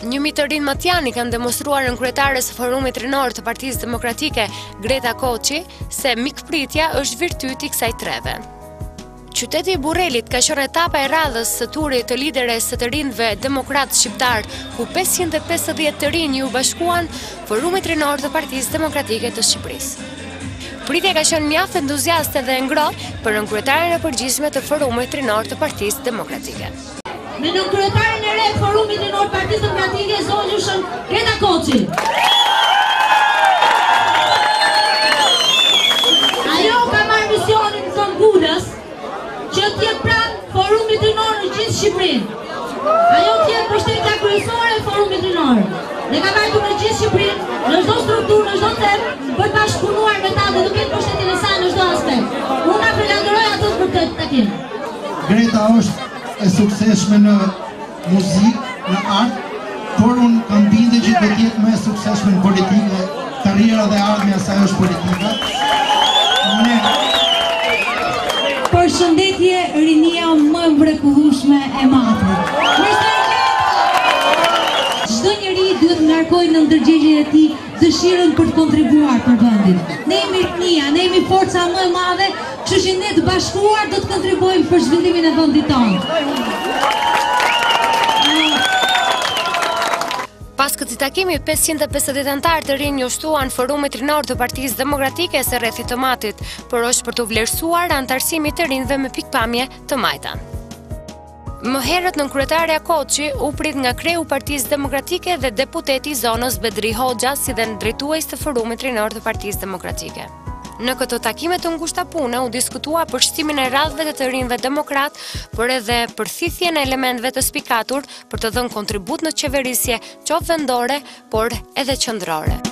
Një të rinë matjani kanë demonstruar në kryetares së forumit rinor të Partisë Demokratike, Greta Koçi, se mikpritja është virtyti kësaj treve. Qyteti i Burrelit ka qenë etapa e radhës së turit të lideres së të rinjve demokratë shqiptar, ku 550 të rinj u bashkuan forumit rinor të Partisë Demokratike të Shqipërisë. Pritja ka qenë mjaft entuziaste dhe ngrohtë për nënkryetaren e përgjithshme të forumit rinor të Partisë Demokratike. Me nënkryetarin e re të forumit rinor të Partisë Demokratike, zonjushën Greta Koçi. Ajo ka marrë misionin të ngulës që t'jetë pranë forumit rinor në gjithë Shqipërinë. Ajo t'jetë mbështetja kryesore e forumit rinor. Dhe ka vajtur në gjithë Shqipërinë, në çdo strukturë, në çdo temë, për të bashkëpunuar me ta dhe të ketë mbështetjen e saj në çdo aspekt. Unë falenderoj atë për këtë takim. Greta është e suksesshme në muzikë, në art, por unë kam bindje që do të jetë më e suksesshme në politikë, karriera dhe ardhmja e saj është politika. Përshëndetje, rinia më mrekullueshme e matër. Çdo njeri duhet të ngarkojë në ndërgjegjen e tij dëshirën për të kontribuar për vendin. Ne jemi rinia, ne jemi forca më e madhe, kështu që ne të bashkuar do të kontribuojmë për zhvillimin e vendit tonë. Pas këtij takimi, 550 anëtar të rinj njoftuan forumit rinor të Partisë Demokratike së rrethit të matit, por është për të vlerësuar anëtarësimin të rinjve me pikpamje të majta. Më herët nënkryetaria Koçi u prit nga kreu Partisë Demokratike dhe deputeti i zonës Bedri Hoxha si dhe drejtues të forumit rinor të Partisë Demokratike. Në këto takime të ngushta pune u diskutua për shtimin e radhëve të rinjve demokrat, por edhe përthithjen e elementëve të spikatur për të dhënë kontribut në qeverisje, qoftë vendore, por edhe qendrore.